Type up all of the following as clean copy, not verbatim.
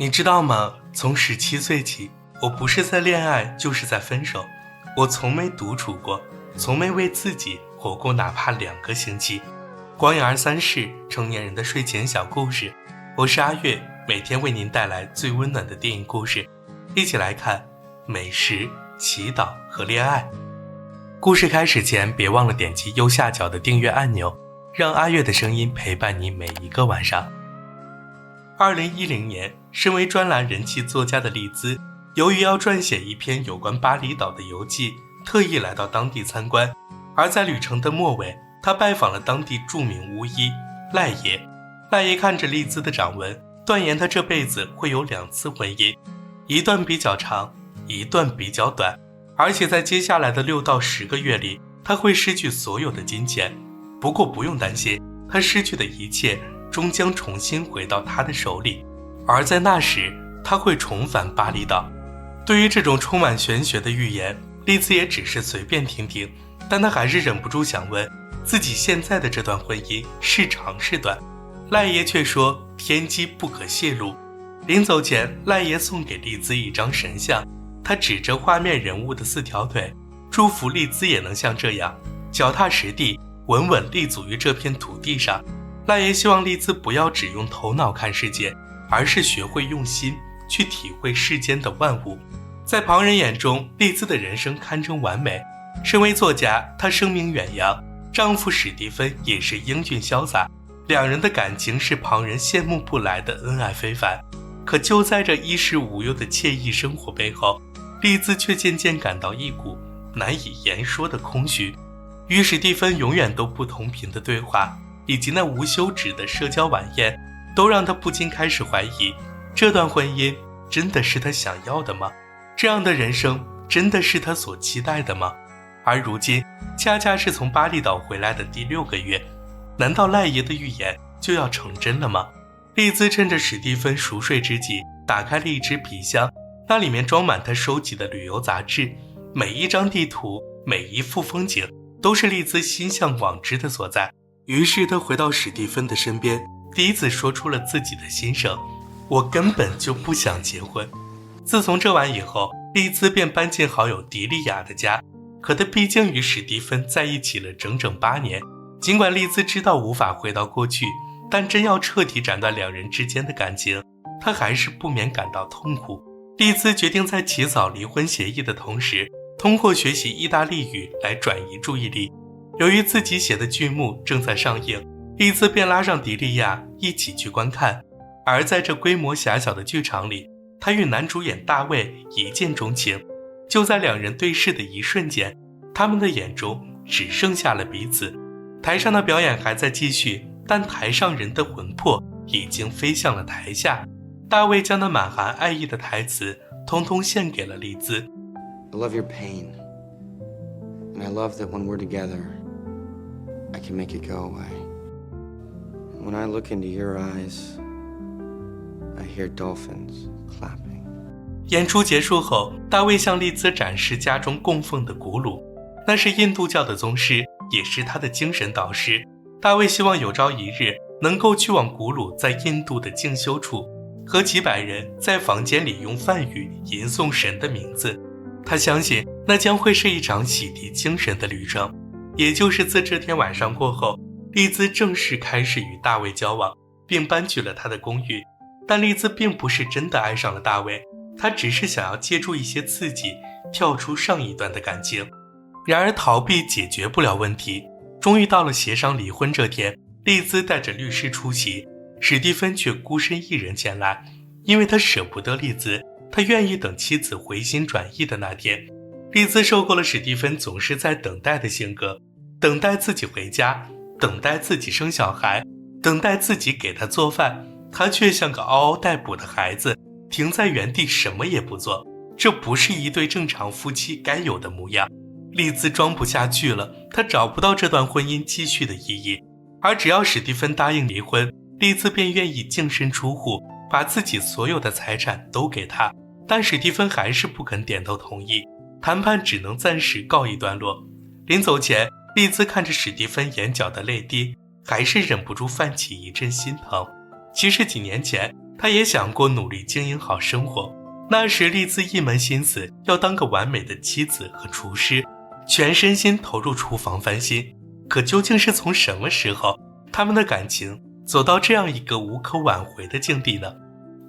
你知道吗？从17岁起，我不是在恋爱，就是在分手。我从没独处过，从没为自己活过哪怕2个星期。光影23世，成年人的睡前小故事。我是阿月，每天为您带来最温暖的电影故事，一起来看美食、祈祷和恋爱。故事开始前，别忘了点击右下角的订阅按钮，让阿月的声音陪伴你每一个晚上。2010年，身为专栏人气作家的丽兹，由于要撰写一篇有关巴厘岛的游记，特意来到当地参观。而在旅程的末尾，他拜访了当地著名巫医赖爷。赖爷看着丽兹的掌纹，断言他这辈子会有2次婚姻，一段比较长，一段比较短，而且在接下来的6到10个月里，他会失去所有的金钱。不过不用担心，他失去的一切终将重新回到他的手里，而在那时，他会重返巴厘岛。对于这种充满玄学的预言，丽兹也只是随便听听，但他还是忍不住想问，自己现在的这段婚姻是长是短？赖爷却说天机不可泄露。临走前，赖爷送给丽兹一张神像，他指着画面人物的4条腿，祝福丽兹也能像这样脚踏实地，稳稳立足于这片土地上。赖爷希望丽兹不要只用头脑看世界，而是学会用心去体会世间的万物。在旁人眼中，丽兹的人生堪称完美。身为作家，她声名远扬，丈夫史蒂芬也是英俊潇洒，两人的感情是旁人羡慕不来的恩爱非凡。可就在这衣食无忧的惬意生活背后，丽兹却渐渐感到一股难以言说的空虚。与史蒂芬永远都不同频的对话，以及那无休止的社交晚宴，都让她不禁开始怀疑，这段婚姻真的是她想要的吗？这样的人生真的是她所期待的吗？而如今恰恰是从巴厘岛回来的第6个月，难道赖爷的预言就要成真了吗？丽兹趁着史蒂芬熟睡之际，打开了一只皮箱，那里面装满她收集的旅游杂志，每一张地图，每一幅风景，都是丽兹心向往之的所在。于是她回到史蒂芬的身边，第一次说出了自己的心声：我根本就不想结婚。自从这晚以后，丽兹便搬进好友迪利亚的家，可她毕竟与史蒂芬在一起了整整8年。尽管丽兹知道无法回到过去，但真要彻底斩断2人之间的感情，她还是不免感到痛苦。丽兹决定在起草离婚协议的同时，通过学习意大利语来转移注意力。由于自己写的剧目正在上映，丽兹便拉上迪利亚一起去观看。而在这规模狭小的剧场里，她与男主演大卫一见钟情。就在2人对视的一瞬间，他们的眼中只剩下了彼此。台上的表演还在继续，但台上人的魂魄已经飞向了台下。大卫将那满含爱意的台词通通献给了丽兹。 I love your pain, and I love that when we're together, I can make it go away. When I look into your eyes, I hear dolphins clapping. 演出结束后，大卫向丽兹展示家中供奉的古鲁，那是印度教的宗师，也是他的精神导师。大卫希望有朝一日能够去往古鲁在印度的静修处，和几百人在房间里用梵语吟诵神的名字。他相信那将会是一场洗涤精神的旅程。也就是自这天晚上过后，丽兹正式开始与大卫交往，并搬去了他的公寓。但丽兹并不是真的爱上了大卫，她只是想要借助一些刺激，跳出上一段的感情。然而逃避解决不了问题，终于到了协商离婚这天，丽兹带着律师出席，史蒂芬却孤身一人前来，因为他舍不得丽兹，他愿意等妻子回心转意的那天。丽兹受够了史蒂芬总是在等待的性格，等待自己回家，等待自己生小孩，等待自己给他做饭，他却像个嗷嗷待哺的孩子，停在原地什么也不做。这不是一对正常夫妻该有的模样。丽兹装不下去了，她找不到这段婚姻继续的意义。而只要史蒂芬答应离婚，丽兹便愿意净身出户，把自己所有的财产都给他。但史蒂芬还是不肯点头同意，谈判只能暂时告一段落。临走前，丽兹看着史蒂芬眼角的泪滴，还是忍不住泛起一阵心疼。其实几年前，她也想过努力经营好生活。那时丽兹一门心思要当个完美的妻子和厨师，全身心投入厨房翻新。可究竟是从什么时候，他们的感情走到这样一个无可挽回的境地呢？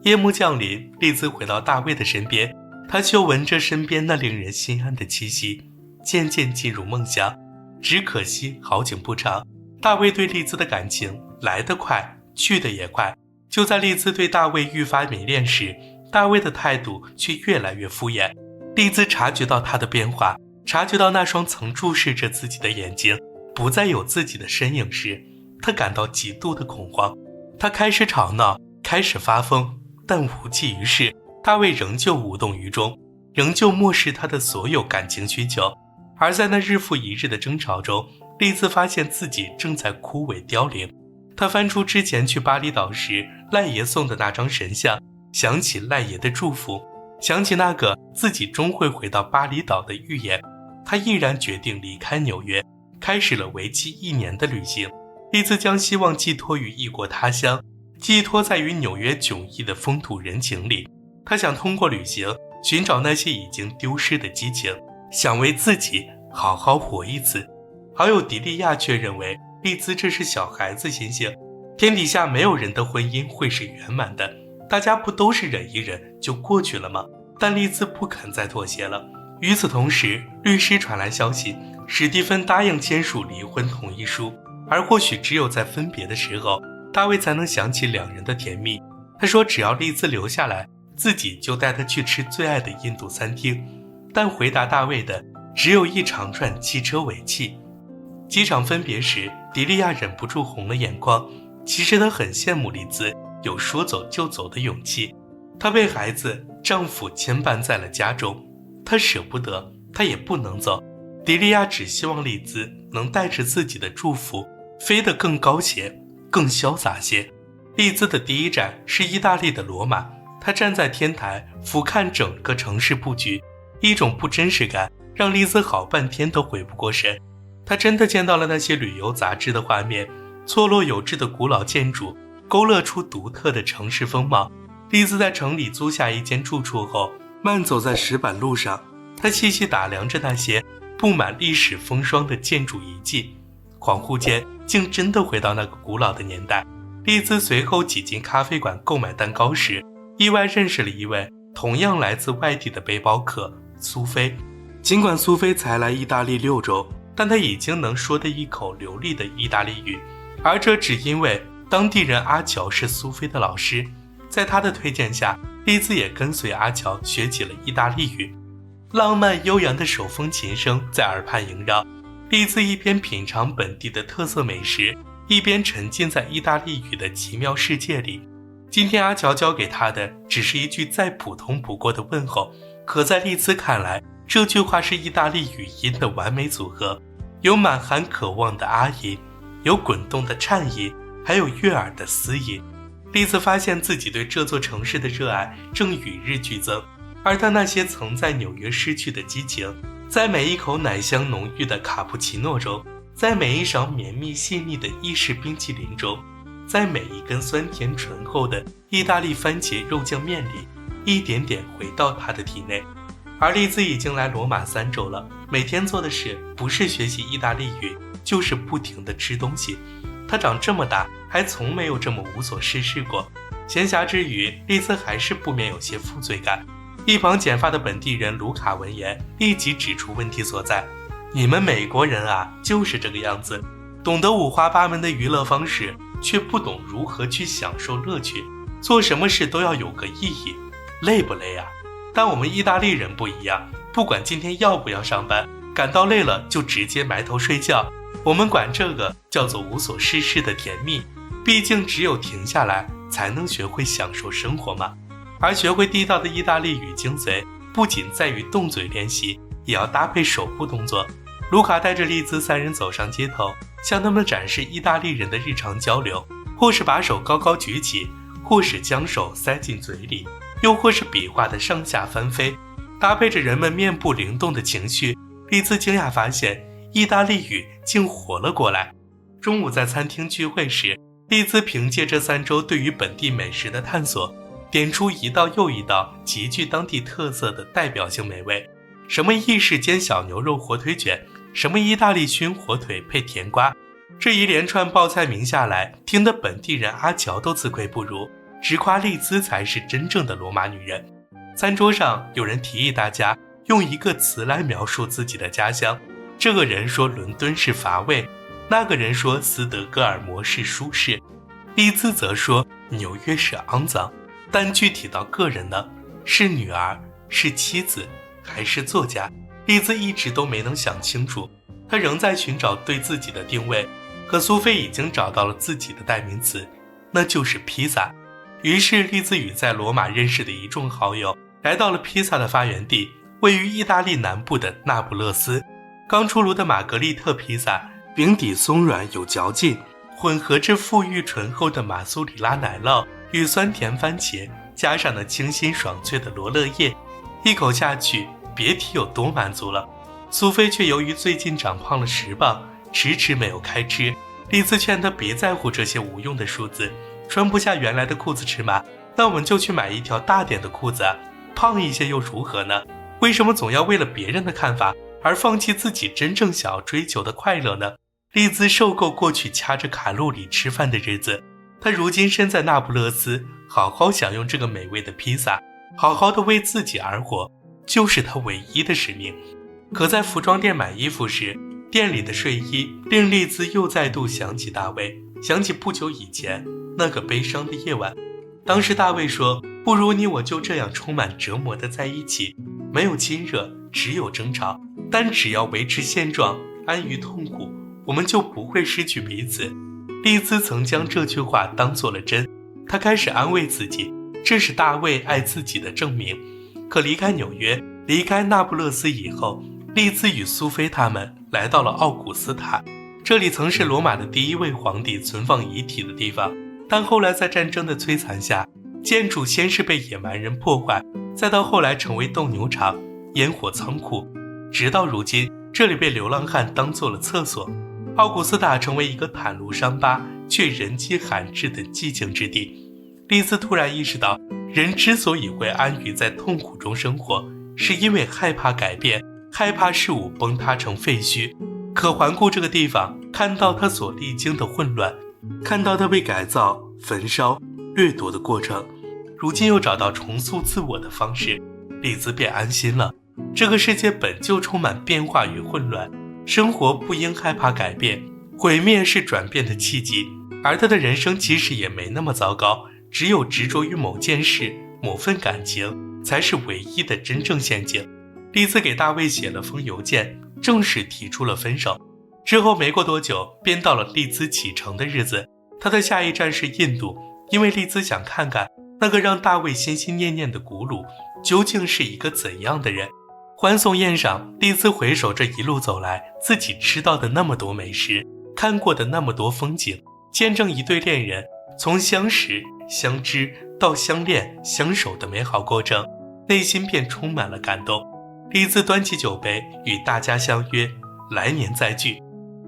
夜幕降临，丽兹回到大卫的身边，她嗅闻着身边那令人心安的气息，渐渐进入梦乡。只可惜好景不长，大卫对丽兹的感情来得快，去得也快。就在丽兹对大卫愈发迷恋时，大卫的态度却越来越敷衍。丽兹察觉到他的变化，察觉到那双曾注视着自己的眼睛不再有自己的身影时，她感到极度的恐慌。她开始吵闹，开始发疯，但无济于事。大卫仍旧无动于衷，仍旧漠视她的所有感情需求。而在那日复一日的争吵中，丽兹发现自己正在枯萎凋零。她翻出之前去巴厘岛时赖爷送的那张神像，想起赖爷的祝福，想起那个自己终会回到巴厘岛的预言。她毅然决定离开纽约，开始了为期1年的旅行。丽兹将希望寄托于异国他乡，寄托在于纽约迥异的风土人情里。她想通过旅行寻找那些已经丢失的激情，想为自己好好活一次。好友迪利亚却认为丽兹这是小孩子心性，天底下没有人的婚姻会是圆满的，大家不都是忍一忍就过去了吗？但丽兹不肯再妥协了。与此同时，律师传来消息，史蒂芬答应签署离婚同意书，而或许只有在分别的时候，大卫才能想起两人的甜蜜。他说只要丽兹留下来，自己就带她去吃最爱的印度餐厅。但回答大卫的只有一长串汽车尾气。机场分别时，迪利亚忍不住红了眼眶。其实她很羡慕丽兹有说走就走的勇气。她被孩子、丈夫牵绊在了家中，她舍不得，她也不能走。迪利亚只希望丽兹能带着自己的祝福飞得更高些，更潇洒些。丽兹的第一站是意大利的罗马，她站在天台俯瞰整个城市布局，一种不真实感让丽兹好半天都回不过神。她真的见到了那些旅游杂志的画面，错落有致的古老建筑勾勒出独特的城市风貌。丽兹在城里租下一间住处后，慢走在石板路上，她细细打量着那些布满历史风霜的建筑遗迹，恍惚间竟真的回到那个古老的年代。丽兹随后挤进咖啡馆购买蛋糕时，意外认识了一位同样来自外地的背包客苏菲。尽管苏菲才来意大利6周，但她已经能说得一口流利的意大利语，而这只因为当地人阿乔是苏菲的老师。在他的推荐下，丽兹也跟随阿乔学起了意大利语。浪漫悠扬的手风琴声在耳畔萦绕，丽兹一边品尝本地的特色美食，一边沉浸在意大利语的奇妙世界里。今天阿乔教给他的只是一句再普通不过的问候，可在丽兹看来，这句话是意大利语音的完美组合，有满含渴望的阿音，有滚动的颤音，还有悦耳的嘶音。丽兹发现自己对这座城市的热爱正与日俱增，而她那些曾在纽约失去的激情，在每一口奶香浓郁的卡布奇诺中，在每一勺绵密细腻的意式冰淇淋中，在每一根酸甜醇厚的意大利番茄肉酱面里，一点点回到她的体内。而丽兹已经来罗马3周了，每天做的事不是学习意大利语，就是不停地吃东西。她长这么大还从没有这么无所事事过。闲暇之余，丽兹还是不免有些负罪感。一旁剪发的本地人卢卡闻言立即指出问题所在：你们美国人啊，就是这个样子，懂得五花八门的娱乐方式，却不懂如何去享受乐趣。做什么事都要有个意义，累不累啊？但我们意大利人不一样，不管今天要不要上班，感到累了就直接埋头睡觉。我们管这个叫做无所事事的甜蜜，毕竟只有停下来才能学会享受生活嘛。而学会地道的意大利语精髓，不仅在于动嘴练习，也要搭配手部动作。卢卡带着丽兹3人走上街头，向他们展示意大利人的日常交流，或是把手高高举起，或是将手塞进嘴里，又或是比划的上下翻飞，搭配着人们面部灵动的情绪。丽兹惊讶发现意大利语竟活了过来。中午在餐厅聚会时，丽兹凭借这3周对于本地美食的探索，点出一道又一道极具当地特色的代表性美味，什么意式煎小牛肉火腿卷，什么意大利熏火腿配甜瓜。这一连串报菜名下来，听得本地人阿乔都自愧不如，直夸丽兹才是真正的罗马女人。餐桌上有人提议大家用一个词来描述自己的家乡，这个人说伦敦是乏味，那个人说斯德哥尔摩是舒适，丽兹则说纽约是肮脏。但具体到个人呢，是女儿，是妻子，还是作家，丽兹一直都没能想清楚。她仍在寻找对自己的定位，可苏菲已经找到了自己的代名词，那就是披萨。于是丽兹与在罗马认识的一众好友来到了披萨的发源地，位于意大利南部的那不勒斯。刚出炉的玛格丽特披萨，饼底松软有嚼劲，混合着馥郁醇厚的马苏里拉奶酪与酸甜番茄，加上了清新爽脆的罗勒叶，一口下去别提有多满足了。苏菲却由于最近长胖了10磅，迟迟没有开吃。丽兹劝她别在乎这些无用的数字，穿不下原来的裤子尺码，那我们就去买一条大点的裤子啊，胖一些又如何呢？为什么总要为了别人的看法而放弃自己真正想要追求的快乐呢？丽兹受够过去掐着卡路里吃饭的日子，她如今身在那不勒斯，好好享用这个美味的披萨，好好的为自己而活，就是她唯一的使命。可在服装店买衣服时，店里的睡衣令丽兹又再度想起大卫，想起不久以前那个悲伤的夜晚。当时大卫说，不如你我就这样充满折磨的在一起，没有亲热，只有争吵，但只要维持现状，安于痛苦，我们就不会失去彼此。丽兹曾将这句话当作了真，她开始安慰自己，这是大卫爱自己的证明。可离开纽约，离开那不勒斯以后，丽兹与苏菲他们来到了奥古斯塔，这里曾是罗马的第一位皇帝存放遗体的地方，但后来在战争的摧残下，建筑先是被野蛮人破坏，再到后来成为斗牛场、烟火仓库，直到如今，这里被流浪汉当做了厕所。奥古斯塔成为一个袒露伤疤却人迹罕至的寂静之地。丽兹突然意识到，人之所以会安于在痛苦中生活，是因为害怕改变，害怕事物崩塌成废墟。可环顾这个地方，看到他所历经的混乱，看到他被改造、焚烧、掠夺的过程，如今又找到重塑自我的方式，丽兹便安心了。这个世界本就充满变化与混乱，生活不应害怕改变，毁灭是转变的契机。而他的人生其实也没那么糟糕，只有执着于某件事、某份感情，才是唯一的真正陷阱。丽兹给大卫写了封邮件，正式提出了分手。之后没过多久，便到了丽兹启程的日子。她的下一站是印度，因为丽兹想看看那个让大卫心心念念的古鲁究竟是一个怎样的人。欢送宴上，丽兹回首这一路走来，自己吃到的那么多美食，看过的那么多风景，见证一对恋人从相识、相知到相恋、相守的美好过程，内心便充满了感动。丽兹端起酒杯，与大家相约，来年再聚。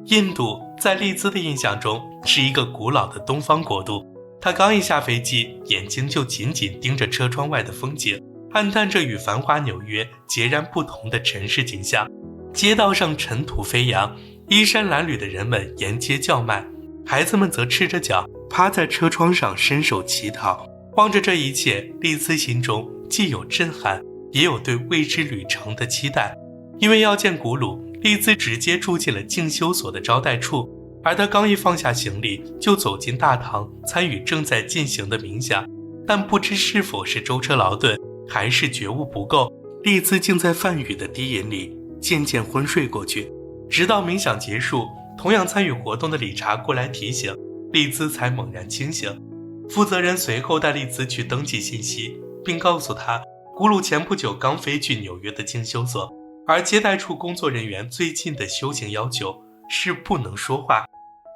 印度在丽兹的印象中是一个古老的东方国度，她刚一下飞机，眼睛就紧紧盯着车窗外的风景，暗淡着与繁华纽约截然不同的城市景象。街道上尘土飞扬，衣衫褴褛的人们沿街叫卖，孩子们则赤着脚趴在车窗上伸手乞讨。望着这一切，丽兹心中既有震撼，也有对未知旅程的期待。因为要见古鲁，丽兹直接住进了静修所的招待处，而她刚一放下行李，就走进大堂参与正在进行的冥想。但不知是否是舟车劳顿，还是觉悟不够，丽兹竟在梵语的低吟里渐渐昏睡过去。直到冥想结束，同样参与活动的理查过来提醒，丽兹才猛然清醒。负责人随后带丽兹去登记信息，并告诉她，古鲁前不久刚飞去纽约的静修所，而接待处工作人员最近的修行要求是不能说话。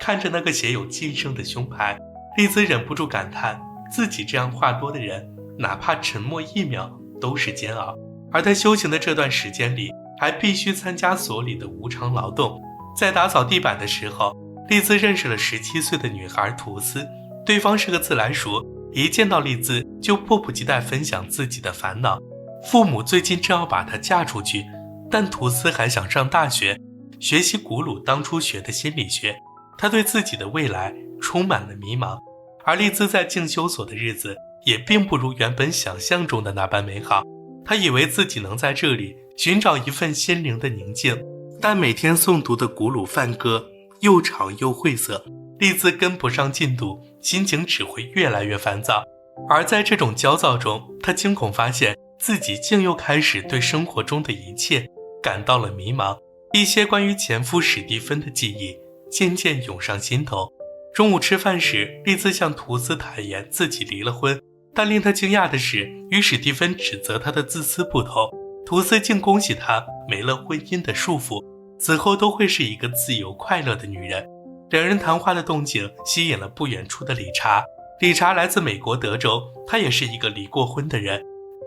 看着那个写有晋升的胸牌，丽兹忍不住感叹，自己这样话多的人，哪怕沉默1秒都是煎熬。而在修行的这段时间里，还必须参加所里的无偿劳动。在打扫地板的时候，丽兹认识了17岁的女孩图斯，对方是个自来熟，一见到丽兹就迫不及待分享自己的烦恼。父母最近正要把她嫁出去，但图斯还想上大学，学习古鲁当初学的心理学。他对自己的未来充满了迷茫，而丽兹在进修所的日子也并不如原本想象中的那般美好。他以为自己能在这里寻找一份心灵的宁静，但每天诵读的古鲁梵歌又长又晦涩，丽兹跟不上进度，心情只会越来越烦躁。而在这种焦躁中，他惊恐发现自己竟又开始对生活中的一切感到了迷茫。一些关于前夫史蒂芬的记忆渐渐涌上心头。中午吃饭时，丽兹向图斯坦言自己离了婚，但令他惊讶的是，与史蒂芬指责他的自私不同，图斯竟恭喜他没了婚姻的束缚，此后都会是一个自由快乐的女人。两人谈话的动静吸引了不远处的理查。理查来自美国德州，他也是一个离过婚的人，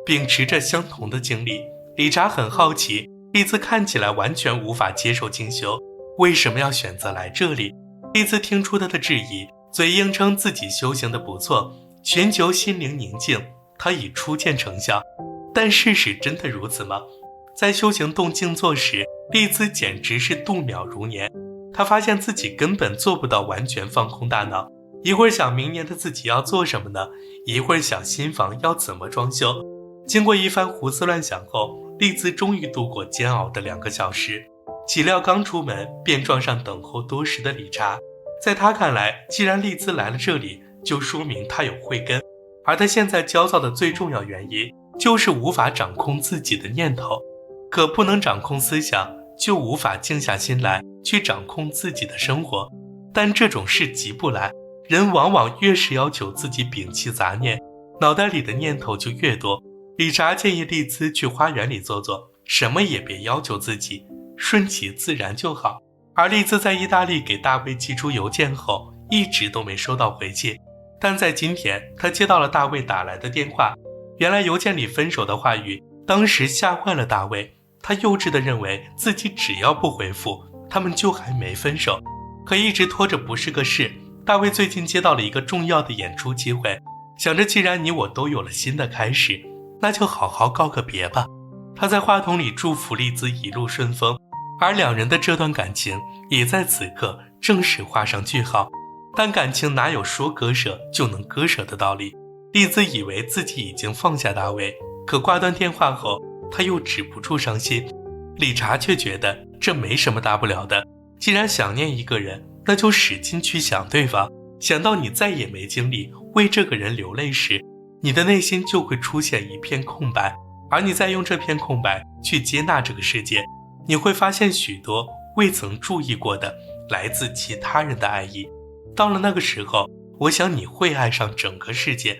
秉持着相同的经历。理查很好奇，丽兹看起来完全无法接受进修，为什么要选择来这里？丽兹听出他的质疑，嘴硬称自己修行的不错，寻求心灵宁静，他已初见成效。但事实真的如此吗？在修行动静坐时，丽兹简直是度秒如年。她发现自己根本做不到完全放空大脑，一会儿想明年的自己要做什么呢，一会儿想新房要怎么装修。经过一番胡思乱想后，丽兹终于度过煎熬的2个小时。岂料刚出门便撞上等候多时的理查。在他看来，既然丽兹来了这里，就说明他有慧根，而他现在焦躁的最重要原因就是无法掌控自己的念头。可不能掌控思想，就无法静下心来去掌控自己的生活。但这种事急不来，人往往越是要求自己摒弃杂念，脑袋里的念头就越多。理查建议丽兹去花园里坐坐，什么也别要求自己，顺其自然就好。而丽兹在意大利给大卫寄出邮件后，一直都没收到回信。但在今天，他接到了大卫打来的电话。原来邮件里分手的话语当时吓坏了大卫，他幼稚地认为自己只要不回复，他们就还没分手。可一直拖着不是个事。大卫最近接到了一个重要的演出机会，想着既然你我都有了新的开始，那就好好告个别吧。他在话筒里祝福丽兹一路顺风，而两人的这段感情也在此刻正式画上句号。但感情哪有说割舍就能割舍的道理？丽兹以为自己已经放下大卫，可挂断电话后，他又止不住伤心。理查却觉得这没什么大不了的，既然想念一个人，那就使劲去想对方，想到你再也没精力为这个人流泪时，你的内心就会出现一片空白，而你再用这片空白去接纳这个世界，你会发现许多未曾注意过的来自其他人的爱意。到了那个时候，我想你会爱上整个世界。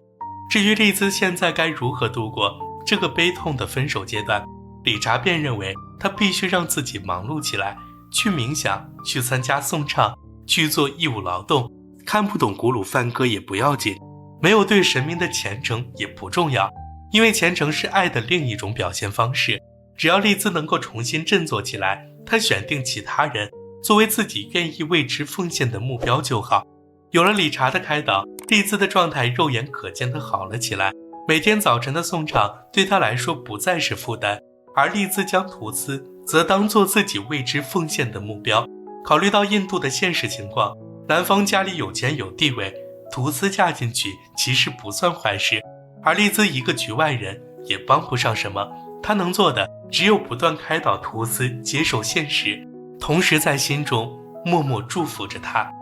至于丽兹现在该如何度过这个悲痛的分手阶段，理查便认为他必须让自己忙碌起来，去冥想，去参加颂唱，去做义务劳动。看不懂古鲁梵歌也不要紧，没有对神明的虔诚也不重要，因为虔诚是爱的另一种表现方式。只要丽兹能够重新振作起来，她选定其他人作为自己愿意为之奉献的目标就好。有了理查的开导，丽兹的状态肉眼可见的好了起来。每天早晨的颂唱对她来说不再是负担，而丽兹将图斯则当作自己为之奉献的目标。考虑到印度的现实情况，男方家里有钱有地位，图斯嫁进去其实不算坏事，而丽兹一个局外人也帮不上什么，她能做的只有不断开导图斯接受现实，同时在心中默默祝福着他。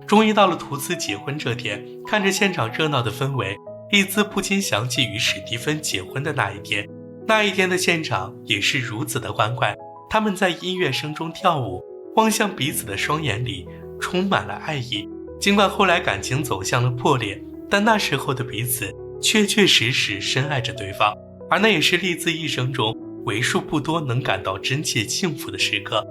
终于到了图斯结婚这天，看着现场热闹的氛围，丽兹不禁想起与史蒂芬结婚的那一天。那一天的现场也是如此的欢快，他们在音乐声中跳舞，望向彼此的双眼里充满了爱意。尽管后来感情走向了破裂，但那时候的彼此确确实实深爱着对方，而那也是丽兹一生中为数不多能感到真切幸福的时刻。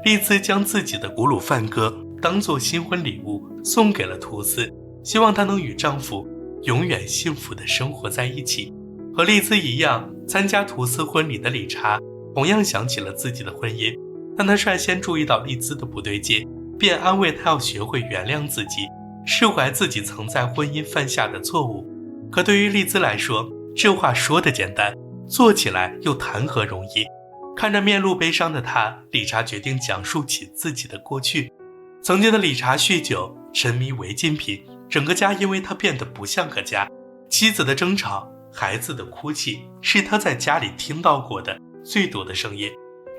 丽兹将自己的古鲁梵歌当作新婚礼物送给了图斯，希望她能与丈夫永远幸福地生活在一起。和丽兹一样，参加图斯婚礼的理查同样想起了自己的婚姻，但他率先注意到丽兹的不对劲，便安慰她要学会原谅自己，释怀自己曾在婚姻犯下的错误。可对于丽兹来说，这话说得简单，做起来又谈何容易。看着面露悲伤的他，理查决定讲述起自己的过去。曾经的理查酗酒，沉迷违禁品，整个家因为他变得不像个家。妻子的争吵，孩子的哭泣，是他在家里听到过的最多的声音。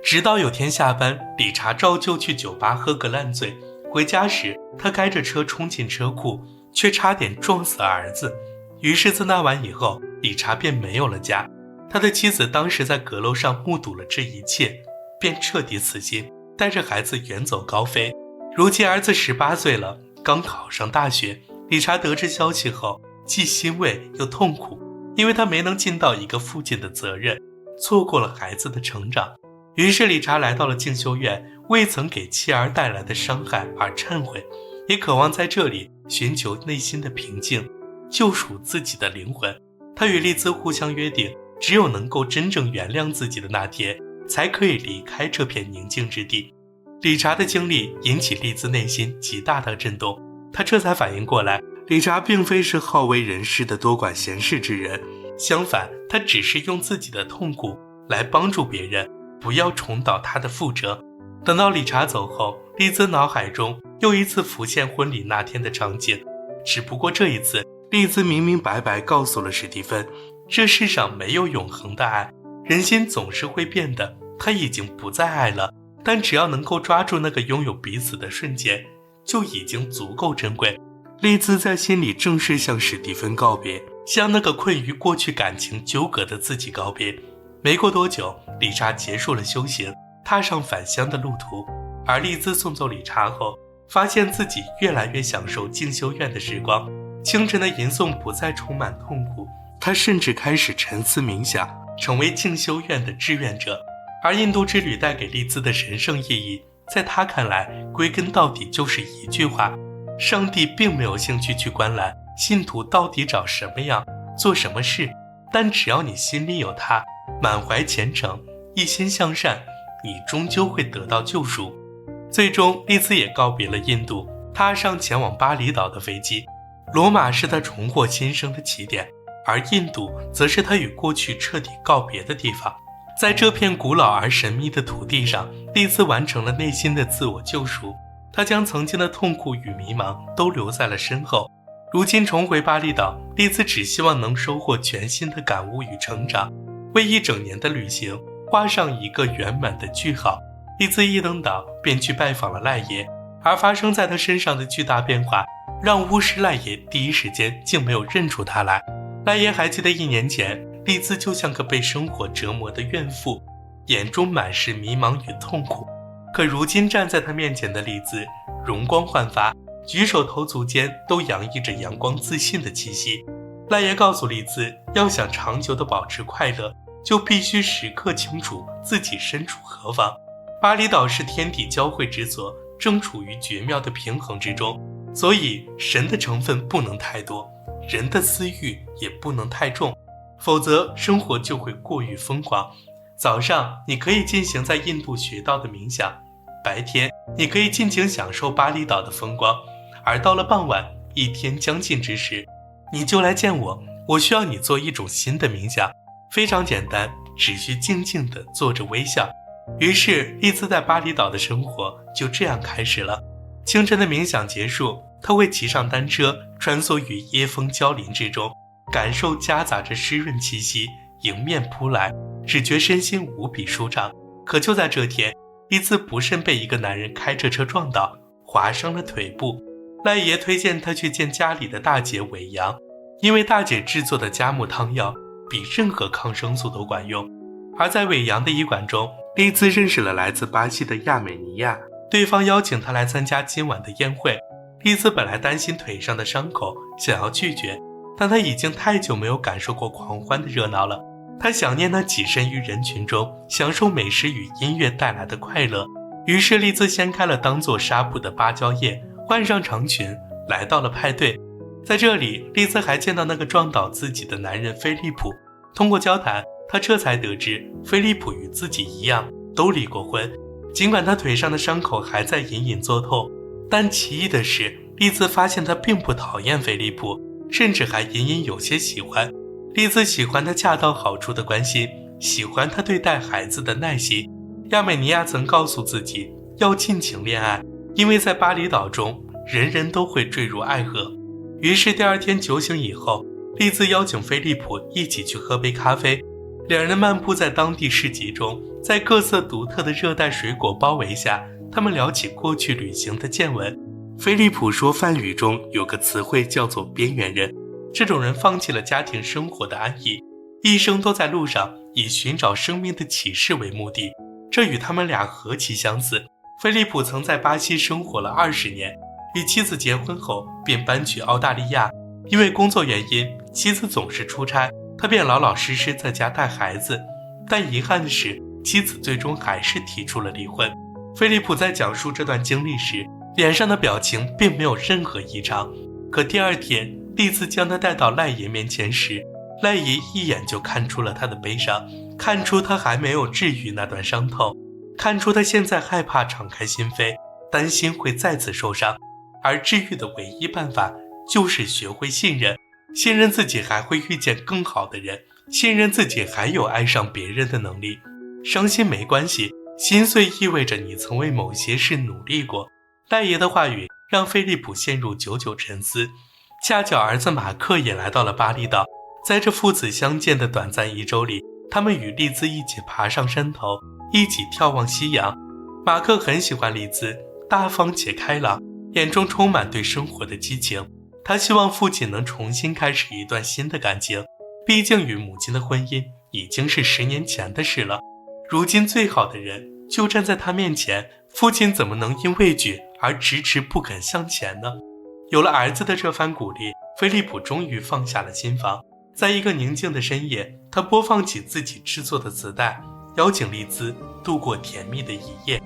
直到有天下班，理查照旧去酒吧喝个烂醉，回家时他开着车冲进车库，却差点撞死儿子。于是自那晚以后，理查便没有了家。他的妻子当时在阁楼上目睹了这一切，便彻底死心，带着孩子远走高飞。如今儿子18岁了，刚考上大学。理查得知消息后，既欣慰又痛苦，因为他没能尽到一个父亲的责任，错过了孩子的成长。于是理查来到了静修院，为曾给妻儿带来的伤害而忏悔，也渴望在这里寻求内心的平静，救赎自己的灵魂。他与丽兹互相约定，只有能够真正原谅自己的那天，才可以离开这片宁静之地。理查的经历引起丽兹内心极大的震动，他这才反应过来，理查并非是好为人师的多管闲事之人，相反，他只是用自己的痛苦来帮助别人，不要重蹈他的覆辙。等到理查走后，丽兹脑海中又一次浮现婚礼那天的场景，只不过这一次，丽兹明明白白告诉了史蒂芬，这世上没有永恒的爱，人心总是会变的，他已经不再爱了，但只要能够抓住那个拥有彼此的瞬间，就已经足够珍贵。丽兹在心里正式向史蒂芬告别，向那个困于过去感情纠葛的自己告别。没过多久，理查结束了修行，踏上返乡的路途。而丽兹送走理查后，发现自己越来越享受静修院的时光。清晨的吟诵不再充满痛苦，他甚至开始沉思冥想，成为静修院的志愿者。而印度之旅带给丽兹的神圣意义，在他看来，归根到底就是一句话：上帝并没有兴趣去观览信徒到底长什么样，做什么事，但只要你心里有他，满怀虔诚，一心向善，你终究会得到救赎。最终，丽兹也告别了印度，踏上前往巴厘岛的飞机。罗马是他重获新生的起点，而印度则是他与过去彻底告别的地方。在这片古老而神秘的土地上，丽兹完成了内心的自我救赎。她将曾经的痛苦与迷茫都留在了身后。如今重回巴厘岛，丽兹只希望能收获全新的感悟与成长，为一整年的旅行画上一个圆满的句号。丽兹一登岛便去拜访了赖爷，而发生在他身上的巨大变化让巫师赖爷第一时间竟没有认出他来。赖爷还记得1年前，丽兹就像个被生活折磨的怨妇，眼中满是迷茫与痛苦。可如今站在他面前的丽兹容光焕发，举手投足间都洋溢着阳光自信的气息。赖爷告诉丽兹，要想长久地保持快乐，就必须时刻清楚自己身处何方。巴厘岛是天地交汇之所，正处于绝妙的平衡之中，所以神的成分不能太多，人的私欲也不能太重，否则生活就会过于疯狂。早上你可以进行在印度学到的冥想，白天你可以尽情享受巴厘岛的风光，而到了傍晚，一天将近之时，你就来见我，我需要你做一种新的冥想，非常简单，只需静静地坐着微笑。于是丽兹在巴厘岛的生活就这样开始了。清晨的冥想结束，他会骑上单车，穿梭于椰风蕉林之中，感受夹杂着湿润气息迎面扑来，只觉身心无比舒畅。可就在这天，丽兹不慎被一个男人开着车撞倒，划伤了腿部。赖爷推荐他去见家里的大姐伟阳，因为大姐制作的佳木汤药比任何抗生素都管用。而在伟阳的医馆中，丽兹认识了来自巴西的亚美尼亚，对方邀请她来参加今晚的宴会。丽兹本来担心腿上的伤口，想要拒绝，但她已经太久没有感受过狂欢的热闹了。她想念那跻身于人群中，享受美食与音乐带来的快乐。于是丽兹掀开了当作纱布的芭蕉叶，换上长裙，来到了派对。在这里，丽兹还见到那个撞倒自己的男人菲利普。通过交谈，他这才得知菲利普与自己一样都离过婚。尽管他腿上的伤口还在隐隐作痛，但奇异的是，丽兹发现他并不讨厌菲利普，甚至还隐隐有些喜欢。丽兹喜欢他恰到好处的关心，喜欢他对待孩子的耐心。亚美尼亚曾告诉自己要尽情恋爱，因为在巴厘岛中人人都会坠入爱河。于是第二天酒醒以后，丽兹邀请菲利普一起去喝杯咖啡，两人漫步在当地市集中，在各色独特的热带水果包围下，他们聊起过去旅行的见闻。菲利普说梵语中有个词汇叫做边缘人，这种人放弃了家庭生活的安逸，一生都在路上，以寻找生命的启示为目的，这与他们俩何其相似。菲利普曾在巴西生活了20年，与妻子结婚后便搬去澳大利亚，因为工作原因，妻子总是出差，他便老老实实在家带孩子。但遗憾的是，妻子最终还是提出了离婚。菲利普在讲述这段经历时，脸上的表情并没有任何异常。可第二天，丽兹将他带到赖爷面前时，赖爷一眼就看出了他的悲伤，看出他还没有治愈那段伤痛，看出他现在害怕敞开心扉，担心会再次受伤。而治愈的唯一办法就是学会信任，信任自己还会遇见更好的人，信任自己还有爱上别人的能力。伤心没关系，心碎意味着你曾为某些事努力过。赖爷的话语让菲利普陷入久久沉思。恰巧儿子马克也来到了巴厘岛，在这父子相见的短暂1周里，他们与丽兹一起爬上山头，一起眺望夕阳。马克很喜欢丽兹，大方且开朗，眼中充满对生活的激情。他希望父亲能重新开始一段新的感情，毕竟与母亲的婚姻已经是10年前的事了。如今最好的人就站在他面前，父亲怎么能因畏惧而迟迟不肯向前呢？有了儿子的这番鼓励，菲利普终于放下了心防。在一个宁静的深夜，他播放起自己制作的磁带，邀请丽兹度过甜蜜的一夜。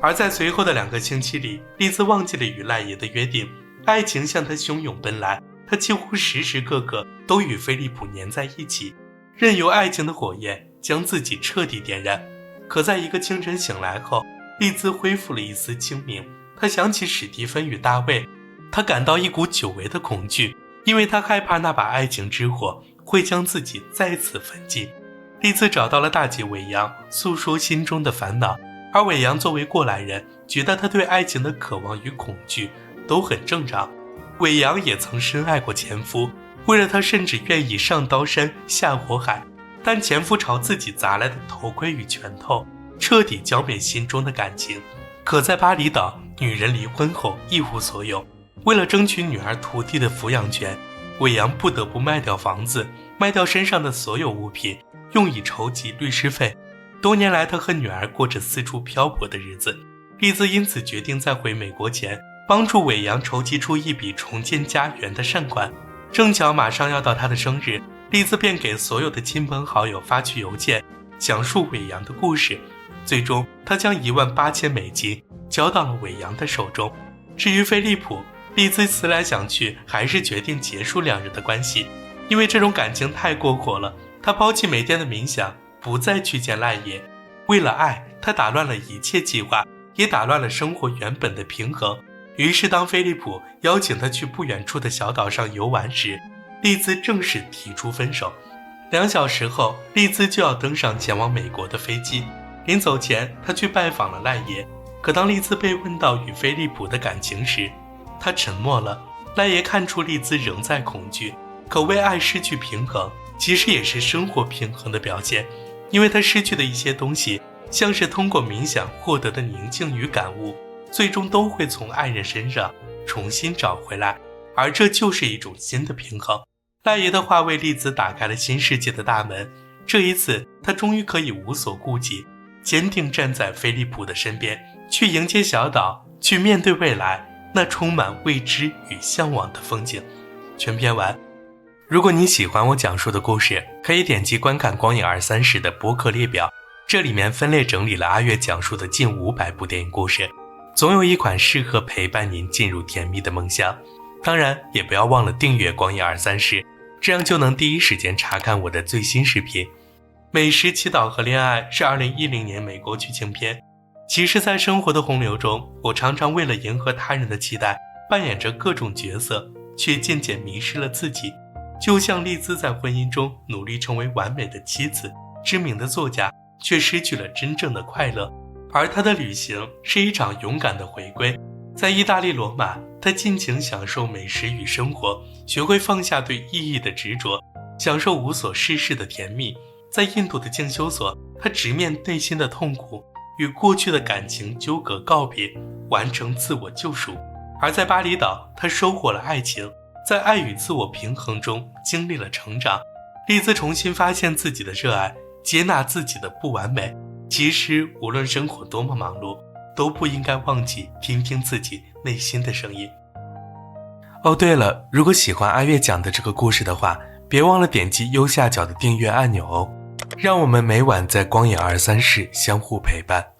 而在随后的2个星期里，丽兹忘记了与赖爷的约定，爱情向他汹涌奔来，他几乎时时刻刻都与菲利普粘在一起，任由爱情的火焰将自己彻底点燃。可在一个清晨醒来后，丽兹恢复了一丝清明，她想起史蒂芬与大卫，她感到一股久违的恐惧，因为她害怕那把爱情之火会将自己再次焚尽。丽兹找到了大姐韦扬，诉说心中的烦恼，而韦扬作为过来人，觉得他对爱情的渴望与恐惧都很正常。韦扬也曾深爱过前夫，为了他甚至愿意上刀山下火海，但前夫朝自己砸来的头盔与拳头彻底浇灭心中的感情。可在巴厘岛，女人离婚后一无所有，为了争取女儿徒弟的抚养权，韦扬不得不卖掉房子，卖掉身上的所有物品，用以筹集律师费。多年来，他和女儿过着四处漂泊的日子。丽兹因此决定在回美国前，帮助韦扬筹集出一笔重建家园的善款。正巧马上要到他的生日，丽兹便给所有的亲朋好友发去邮件，讲述韦扬的故事。最终，他将18000美金交到了韦扬的手中。至于菲利普，丽兹思来想去，还是决定结束2人的关系，因为这种感情太过火了。他抛弃每天的冥想，不再去见赖爷。为了爱，他打乱了一切计划，也打乱了生活原本的平衡。于是当菲利普邀请他去不远处的小岛上游玩时，丽兹正式提出分手。2小时后，丽兹就要登上前往美国的飞机。临走前，他去拜访了赖爷。可当丽兹被问到与菲利普的感情时，他沉默了。赖爷看出丽兹仍在恐惧，可为爱失去平衡，其实也是生活平衡的表现。因为他失去的一些东西，像是通过冥想获得的宁静与感悟，最终都会从爱人身上重新找回来，而这就是一种新的平衡。赖爷的话为丽兹打开了新世界的大门，这一次他终于可以无所顾忌，坚定站在菲利普的身边，去迎接小岛，去面对未来那充满未知与向往的风景。全篇完。如果你喜欢我讲述的故事，可以点击观看光影230的播客列表，这里面分类整理了阿月讲述的近500部电影故事，总有一款适合陪伴您进入甜蜜的梦乡。当然也不要忘了订阅光影230，这样就能第一时间查看我的最新视频。美食、祈祷和恋爱是2010年美国剧情片。其实在生活的洪流中，我常常为了迎合他人的期待，扮演着各种角色，却渐渐迷失了自己。就像丽兹在婚姻中努力成为完美的妻子，知名的作家却失去了真正的快乐。而他的旅行是一场勇敢的回归。在意大利罗马，他尽情享受美食与生活，学会放下对意义的执着，享受无所事事的甜蜜。在印度的静修所，他直面内心的痛苦，与过去的感情纠葛告别，完成自我救赎。而在巴厘岛，他收获了爱情，在爱与自我平衡中经历了成长。丽兹重新发现自己的热爱，接纳自己的不完美。其实无论生活多么忙碌，都不应该忘记听听自己内心的声音。哦，对了，如果喜欢阿月讲的这个故事的话，别忘了点击右下角的订阅按钮哦，让我们每晚在光影23室相互陪伴。